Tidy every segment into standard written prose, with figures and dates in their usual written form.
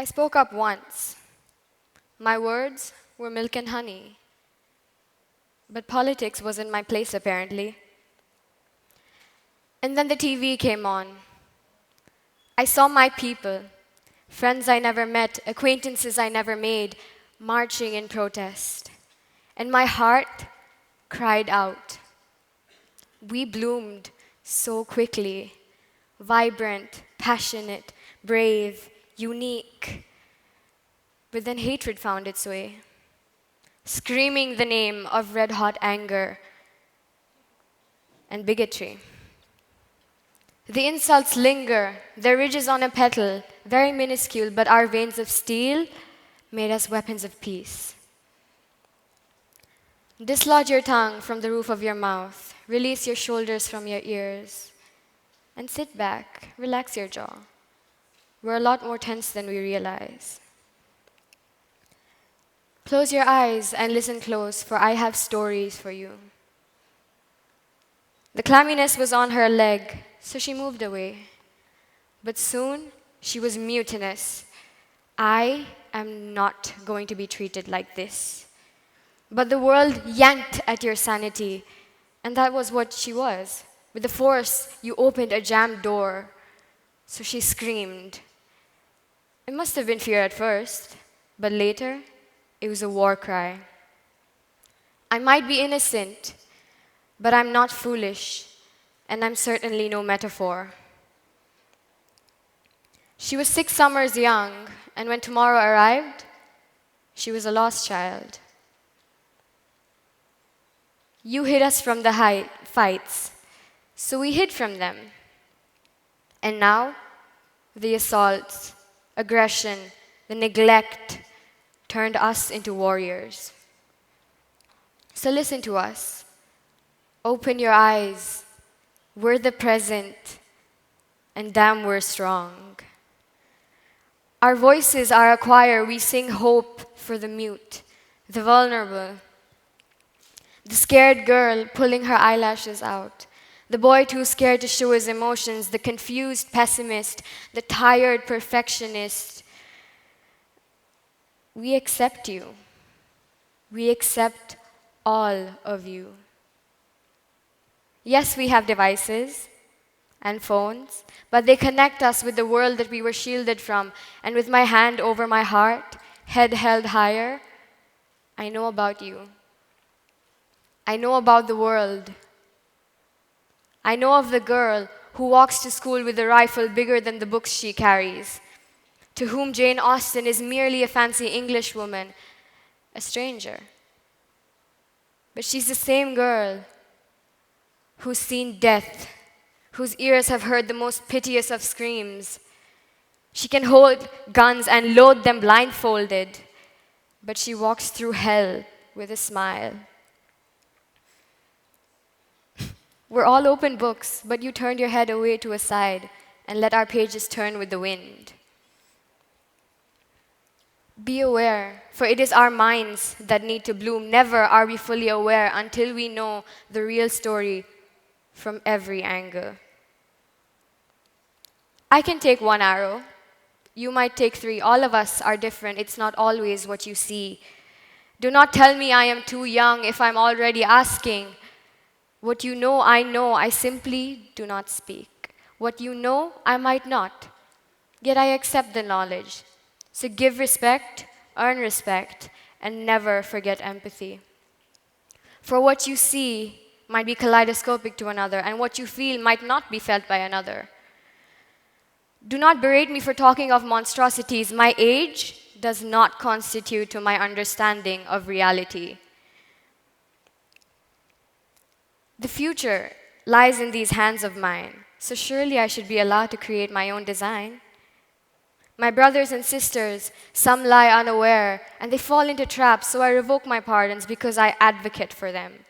I spoke up once. My words were milk and honey. But politics wasn't my place, apparently. And then the TV came on. I saw my people, friends I never met, acquaintances I never made, marching in protest. And my heart cried out. We bloomed so quickly, vibrant, passionate, brave, unique. But then hatred found its way, screaming the name of red-hot anger and bigotry. The insults linger, their ridges on a petal, very minuscule, but our veins of steel made us weapons of peace. Dislodge your tongue from the roof of your mouth, release your shoulders from your ears, and sit back, relax your jaw. We're a lot more tense than we realize. Close your eyes and listen close, for I have stories for you. The clamminess was on her leg, so she moved away. But soon, she was mutinous. I am not going to be treated like this. But the world yanked at your sanity, and that was what she was. With the force, you opened a jammed door. So she screamed. It must have been fear at first, but later, it was a war cry. I might be innocent, but I'm not foolish, and I'm certainly no metaphor. She was 6 summers young, and when tomorrow arrived, she was a lost child. You hid us from the fights, so we hid from them. And now, the assaults, aggression, the neglect turned us into warriors. So listen to us. Open your eyes. We're the present, and damn, we're strong. Our voices are a choir. We sing hope for the mute, the vulnerable, the scared girl pulling her eyelashes out, the boy too scared to show his emotions, the confused pessimist, the tired perfectionist. We accept you. We accept all of you. Yes, we have devices and phones, but they connect us with the world that we were shielded from. And with my hand over my heart, head held higher, I know about you. I know about the world. I know of the girl who walks to school with a rifle bigger than the books she carries, to whom Jane Austen is merely a fancy English woman, a stranger. But she's the same girl who's seen death, whose ears have heard the most piteous of screams. She can hold guns and load them blindfolded, but she walks through hell with a smile. We're all open books, but you turned your head away to a side and let our pages turn with the wind. Be aware, for it is our minds that need to bloom. Never are we fully aware until we know the real story from every angle. I can take 1 arrow. You might take 3. All of us are different. It's not always what you see. Do not tell me I am too young if I'm already asking. What you know, I simply do not speak. What you know, I might not. Yet I accept the knowledge. So give respect, earn respect, and never forget empathy. For what you see might be kaleidoscopic to another, and what you feel might not be felt by another. Do not berate me for talking of monstrosities. My age does not constitute to my understanding of reality. The future lies in these hands of mine, so surely I should be allowed to create my own design. My brothers and sisters, some lie unaware, and they fall into traps, so I revoke my pardons because I advocate for them.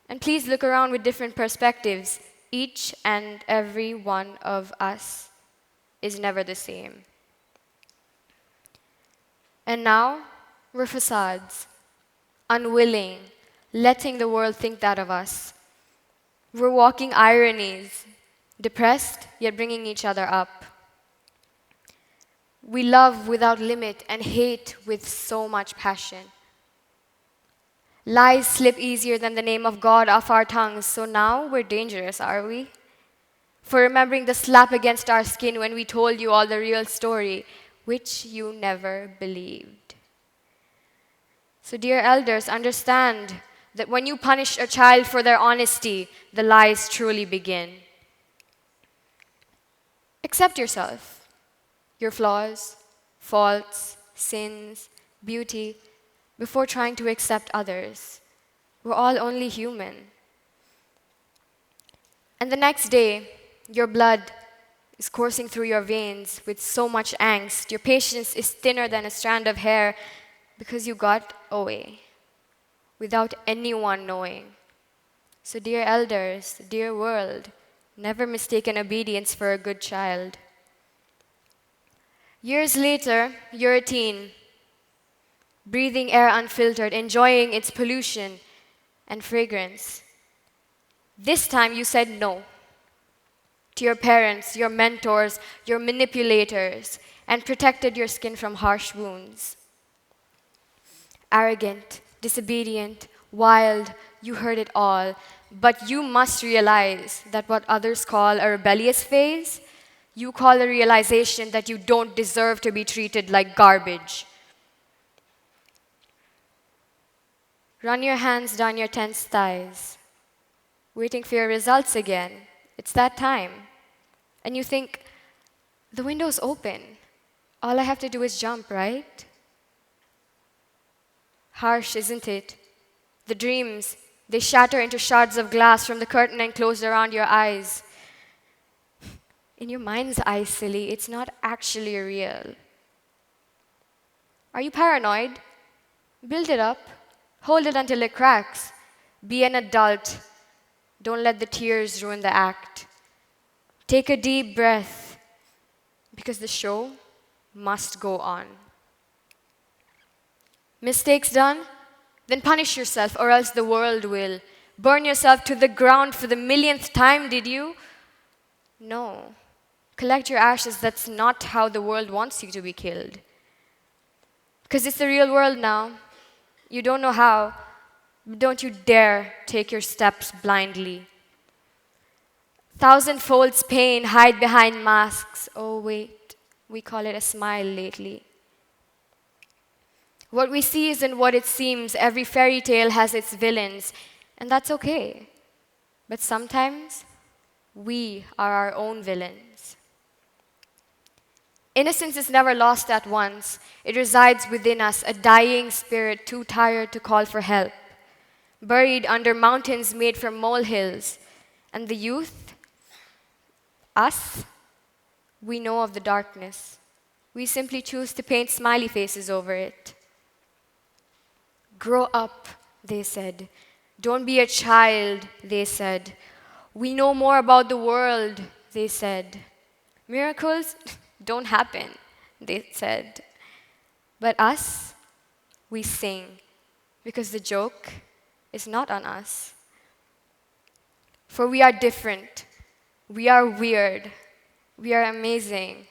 And please look around with different perspectives. Each and every one of us is never the same. And now, we're facades, unwilling, letting the world think that of us. We're walking ironies, depressed, yet bringing each other up. We love without limit and hate with so much passion. Lies slip easier than the name of God off our tongues, so now we're dangerous, are we? For remembering the slap against our skin when we told you all the real story, which you never believed. So, dear elders, understand that when you punish a child for their honesty, the lies truly begin. Accept yourself, your flaws, faults, sins, beauty, before trying to accept others. We're all only human. And the next day, your blood is coursing through your veins with so much angst. Your patience is thinner than a strand of hair because you got away without anyone knowing. So, dear elders, dear world, never mistake an obedience for a good child. Years later, you're a teen, breathing air unfiltered, enjoying its pollution and fragrance. This time you said no to your parents, your mentors, your manipulators, and protected your skin from harsh wounds. Arrogant, disobedient, wild, you heard it all. But you must realize that what others call a rebellious phase, you call a realization that you don't deserve to be treated like garbage. Run your hands down your tense thighs, waiting for your results again. It's that time. And you think, the window's open. All I have to do is jump, right? Harsh, isn't it? The dreams, they shatter into shards of glass from the curtain enclosed around your eyes. In your mind's eye, silly, it's not actually real. Are you paranoid? Build it up. Hold it until it cracks. Be an adult. Don't let the tears ruin the act. Take a deep breath, because the show must go on. Mistakes done? Then punish yourself, or else the world will. Burn yourself to the ground for the millionth time, did you? No. Collect your ashes. That's not how the world wants you to be killed. Because it's the real world now. You don't know how. Don't you dare take your steps blindly. Thousand folds pain hide behind masks. Oh, wait, we call it a smile lately. What we see isn't what it seems. Every fairy tale has its villains, and that's okay. But sometimes, we are our own villains. Innocence is never lost at once. It resides within us, a dying spirit too tired to call for help, buried under mountains made from molehills. And the youth, us, we know of the darkness. We simply choose to paint smiley faces over it. Grow up, they said. Don't be a child, they said. We know more about the world, they said. Miracles don't happen, they said. But us, we sing, because the joke is not on us. For we are different, we are weird, we are amazing,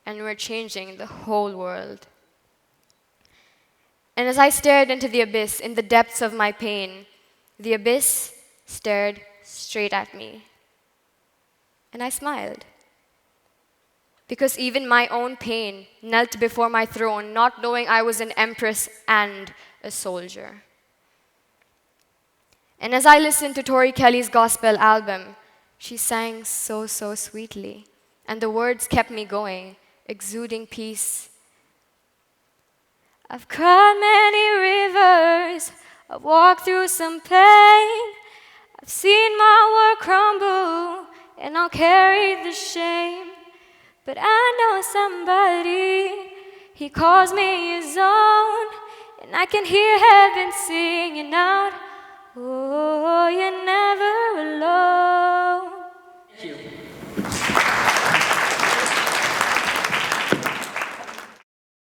and we're changing the whole world. And as I stared into the abyss, in the depths of my pain, the abyss stared straight at me. And I smiled. Because even my own pain knelt before my throne, not knowing I was an empress and a soldier. And as I listened to Tori Kelly's gospel album, she sang so, so sweetly. And the words kept me going, exuding peace. I've cried many rivers, I've walked through some pain. I've seen my world crumble, and I'll carry the shame. But I know somebody, he calls me his own, and I can hear heaven singing out, oh, you're never alone. Thank you.